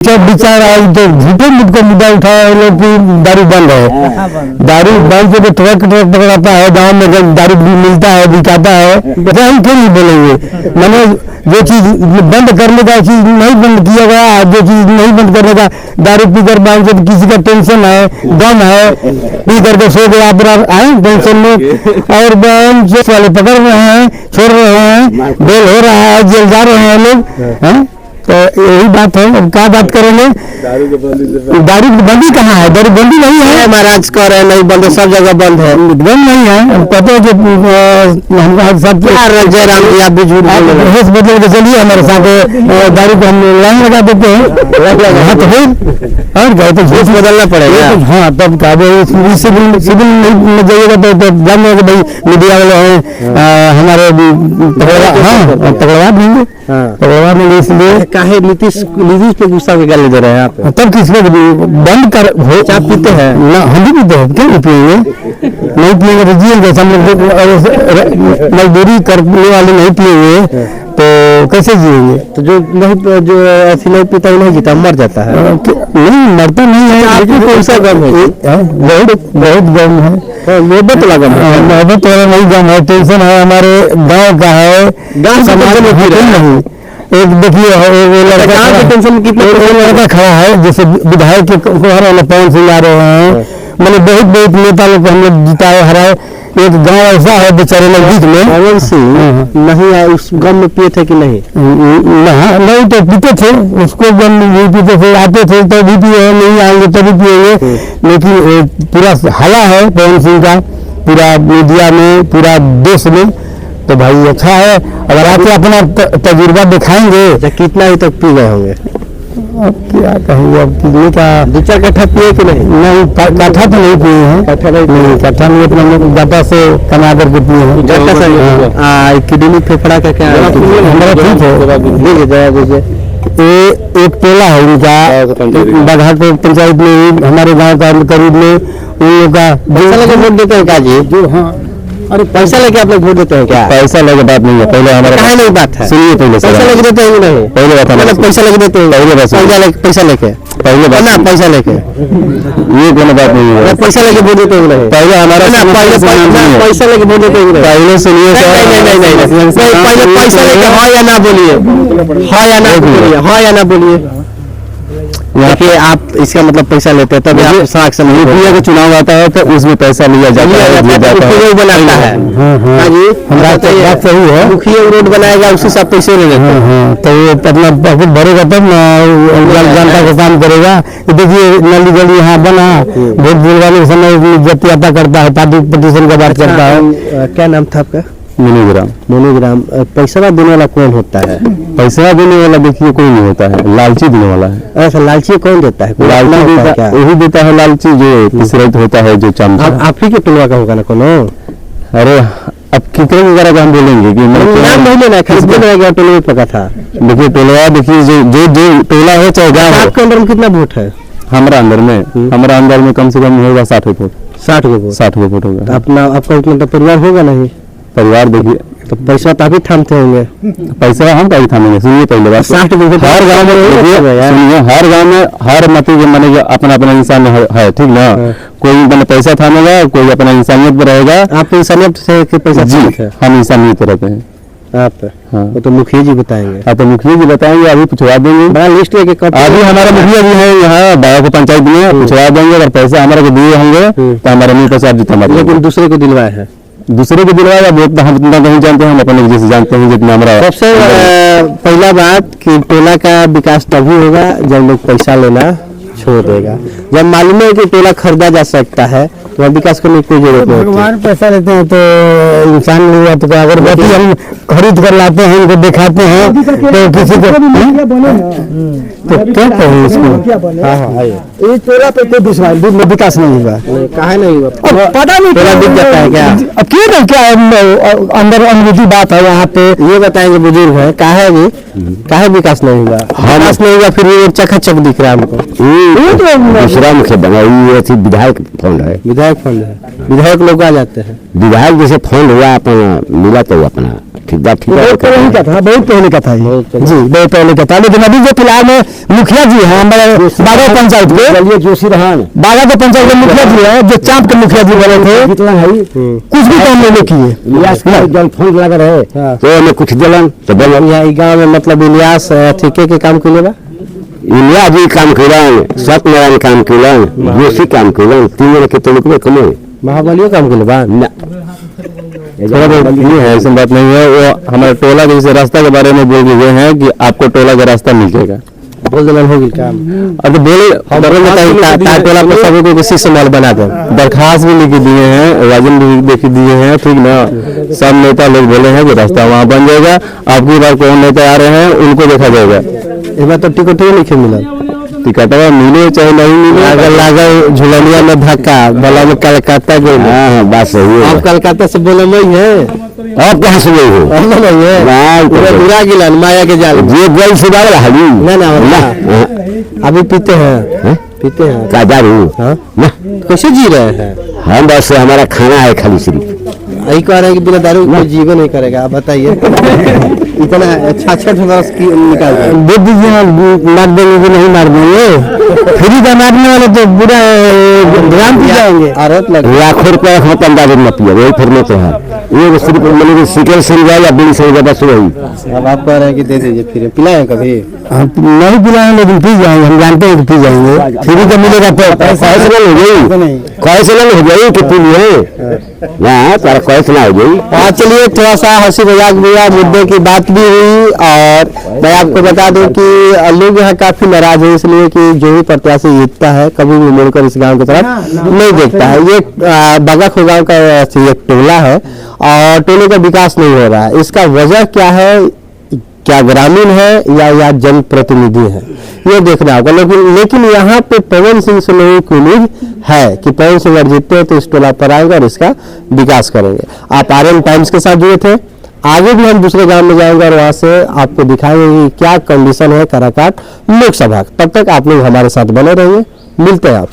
विचार आए तो झूठे मुझ को मुद्दा उठाया लोग की दारू बंद है। दारू बंद से ट्रक पकड़ाता है, गांव में जब दारू मिलता है बिकाता है, हम क्यों नहीं बोलेंगे। मैंने जो चीज बंद करने का चीज नहीं बंद किया गया, जो चीज नहीं बंद करने का, दारू पीकर बांध से किसी का टेंशन है, गम है, पी करके सो गया अपना आए टेंशन में, और वाले पकड़ रहे हैं, छोड़ रहे हैं, बेल हो रहा है, जेल जा रहे हैं लोग। तो यही बात है। अब क्या बात करेंगे, दारू की बंदी कहाँ है? दारू बंदी नहीं है महाराज, कह रहे नहीं बंद, सब जगह बंद है, बंद नहीं है। पता है कि हम सब जयराम जी आप भी झूठ बदल के चलिए हमारे साथ, दारू को हम लाइन लगा देते हैं और गए तो झूठ बदलना पड़ेगा। हाँ तब क्या सिविल में जाइएगा तो जान जाएगा भाई मीडिया वाले हैं हमारे, पकड़वा देंगे, पकड़वा देंगे। इसलिए काहे नीतीश पे गुस्सा के गाली दे रहे हैं आप? तब किसको बंद कर हो, चाप पीते हैं ना, हम भी पीते हैं, क्यों नहीं पिएंगे? नहीं पिएंगे तो जिएंगे, मजदूरी करने वाले नहीं पिएंगे तो कैसे जिएंगे? तो जो ऐसी नहीं पीता नहीं जीता, मर जाता है। नहीं मरता नहीं है, लेकिन कौन सा गम है? बहुत गम है, मोहब्बत वाला गम है, मोहब्बत वाला नहीं गम है, टेंशन है हमारे गाँव का है, गाँव समाज में नहीं। एक देखिए लड़का खड़ा है, जैसे विधायक के पवन सिंह आ रहे हैं, मैंने बहुत नेता लोग को हम लोग जिताए हराए। एक गांव ऐसा है बेचारे नजदीक में, पवन सिंह नहीं आए, उस गम में पिए थे कि नहीं? नहीं तो पीते थे, उसको गम नहीं पीते थे, आते थे तो भी पिए, नहीं आएंगे तभी पिएंगे। लेकिन पूरा हला है पवन सिंह का पूरा मीडिया में, पूरा देश में, तो भाई अच्छा है। अगर आप अपना तजुर्बा दिखाएंगे तो कितना ही तक पी गए होंगे? अब क्या कहेंगे, अब कितने का 2-4 कट्ठा पिए कि नहीं? नहीं कट्ठा तो नहीं पिए हैं, कट्ठा नहीं अपना डाटा से कमा करके पिए हैं, डाटा से। किडनी फेफड़ा का क्या हमारा ठीक है, दीजिए दया दीजिए। एक टोला है उनका बघाटपुर पंचायत में, हमारे गाँव का करीब में, उन लोग का पैसा लेके वोट देते हैं क्या जी? जो हाँ, अरे पैसा लेके आप लोग वोट देते हैं क्या? पैसा लेके बात नहीं है, पहले हमारा कहाँ नहीं बात है, सुनिए पहले पैसा लेके देते हैं नहीं? पहले बात है, पैसा लेके देते हैं, पहले बात पैसा लेके, पहले बात ना पैसा लेके, ये कोई बात नहीं है। पैसा लेके वोट देते हैं नहीं? पहले हमारा पैसा लेके वोट देते हैं, पहले सुनिए। नहीं पहले पैसा लेके हाँ या ना बोलिए, हाँ या ना बोलिए, हाँ या ना बोलिए। देखिए आप इसका मतलब पैसा लेते हैं, तब आप साख से नहीं, मुखिया का चुनाव आता है तो उसमें पैसा लिया जाता है, बनाता है। हाँ जी, हमारा बात सही है, मुखिया रोड बनाएगा उसी से पैसे ले लेते हैं, तो वो अपना भरेगा तब जनता का काम करेगा। देखिए नली गली यहाँ बना, वोट दिलवाने के समय जतियाता करता है, पार्टी पटिशन का बात करता है। क्या नाम था आपका? मोनोग्राम। पैसा देने वाला कौन होता है? पैसा देने वाला देखिए कोई नहीं होता है, लालची देने वाला है। ऐसा लालची कौन देता है? वही देता है लालची जो किसरत होता है, जो चमचा। आप ही के टोलवा का होगा ना कोनो? अरे अब कितने वगैरह का हम बोलेंगे कि नाम नहीं लेना, टोलवा पका था। देखिए टोलवा, देखिए जो टोला है चाहे गाँव, आपके अंदर में कितना वोट है? हमारा अंदर में कम से कम होगा 60 वोट। 60 वोट होगा। अपना आपका उतना परिवार होगा नहीं? परिवार देखिए तो पैसा तो अभी थामते होंगे, पैसा हम कभी थामेंगे। सुनिए पहले बात, 60 हर गांव में, सुनिए हर गांव में हर मत माने अपना अपना इंसान है, ठीक ना? कोई मैंने पैसा थामेगा, कोई अपना इंसानियत पर रहेगा। आप इंसानियत से पैसा जी, हम इंसानियत पर रहते हैं। आप हाँ, वो तो मुखिया जी बताएंगे। आप तो मुखिया जी बताएंगे, अभी पूछवा देंगे, बड़ा लिस्ट है कि अभी हमारा मुखिया भी है यहाँ बाबा को पंचायत में, पूछवा देंगे। अगर पैसा हमारे को दिए होंगे तो हमारा नहीं पैसा जीता, लेकिन दूसरे को दिलवाया है, दूसरे को दिलवाया वोट हम इतना नहीं जानते हैं, हम अपने वजह से जानते हैं जितना हमारा। सबसे पहला बात कि टोला का विकास तभी होगा जब लोग पैसा लेना छोड़ देगा। जब मालूम है कि टोला खरीदा जा सकता है तो विकास करने की कोई जरूरत नहीं। भगवान पैसा लेते हैं तो इंसान नहीं हुआ, तो अगर बैठी हम खरीद कर लाते हैं, उनको दिखाते हैं तो किसी को तो क्या कहें इसको? ये टोला पे कोई विकास नहीं हुआ, कहा नहीं हुआ, पता नहीं टोला दिख जाता है क्या? अब क्यों क्या अंदर अंग्रेजी बात है यहाँ पे, ये बताएंगे बुजुर्ग है, काहे विकास नहीं हुआ? विकास नहीं हुआ, फिर ये चकाचक दिख रहा है हमको। दूसरा मुख्य बना विधायक फंड है, विधायक लोग आ जाते हैं। विधायक जैसे फंड हुआ अपना मिला तो अपना बहुत पहले का था, बहुत पहले का था ये जी, बहुत पहले का था। लेकिन अभी जो फिलहाल में मुखिया जी हैं हमारे बागा पंचायत के, जोशी रहन बागा के पंचायत के मुखिया जी हैं, जो चाँप के मुखिया जी बने थे, कितना है कुछ भी काम नहीं किए। जल फंड लगा रहे तो हमें कुछ दिलन तो गाँव में, मतलब इलियास ठेके के काम के लिए इलिया जी काम करें, सत्यनारायण काम करें, जोशी काम करें, 3 जन के तो कमे महाबलियों काम के लिए ये है, ऐसी बात नहीं है। वो हमारे टोला के जैसे रास्ता के बारे में बोल के गए हैं कि आपको टोला का रास्ता मिल जाएगा, बोल देना हो गया काम। अब बोले टोला पर सभी को किसी से माल बना दे, दरखास्त भी लिख दिए हैं, वाजन भी लिख दिए हैं, ठीक ना। सब नेता लोग बोले हैं कि रास्ता वहाँ बन जाएगा। आपकी बार कौन नेता आ रहे हैं उनको देखा जाएगा। इस बार तो टिकट ही नहीं मिला, टिकट मिले चाहे नहीं मिले, अगर लागा झुलनिया में धक्का बोला में कलकत्ता गए। हाँ बात सही है, आप कलकत्ता से बोले नहीं है, आप कहाँ से गए हो? नहीं है पूरा गिलन माया के जाल ये गोल से डाल ना ना अभी पीते हैं, पीते हैं क्या जा रही कैसे जी रहे हैं हम? बस हमारा खाना है खाली, सिर्फ यही कह रहे हैं कि बिना दारू कोई जीवन नहीं करेगा। आप बताइए इतना 66 वर्ष की निकाल दे दीजिए, मार देंगे कि नहीं मार देंगे? फ्री का मारने वाले तो पूरा ग्राम पी जाएंगे। आरोप लग लाखों रुपया होता अंदाज न पिए, वही फिर तो है ये सिर्फ मैंने सिगरेट से जाए या बीड़ी से बस वही। अब आप कह रहे हैं कि दे दीजिए, फिर पिलाएं कभी? नहीं पिलाएं लेकिन पी जाएंगे, हम जानते हैं कि पी जाएंगे। फ्री का मिलेगा तो कैसे हो गई, कैसे हो गई कि पी लिए ना तारा कैसे ना हो गई। चलिए थोड़ा सा हंसी मजाक भी मुद्दे की बात भी हुई, और मैं आपको बता दूं कि लोग यहाँ काफी नाराज है, इसलिए कि जो भी प्रत्याशी जीतता है कभी भी मुड़कर इस गांव की तरफ नहीं देखता है। ये बगाखो गांव का एक टोला है और टोले का विकास नहीं हो रहा है। इसका वजह क्या है, क्या ग्रामीण है या जनप्रतिनिधि है, ये देखना होगा। लेकिन यहाँ पे पवन सिंह से लोगों की उम्मीद है कि पवन सिंह अगर जीतते हैं तो इस टोला पर आएंगे और इसका विकास करेंगे। आप आर्यन टाइम्स के साथ जुड़े थे, आगे भी हम दूसरे गांव में जाएंगे और वहां से आपको दिखाएंगे कि क्या कंडीशन है काराकाट लोकसभा। तब तक आप लोग हमारे साथ बने रहिए, मिलते हैं आपसे।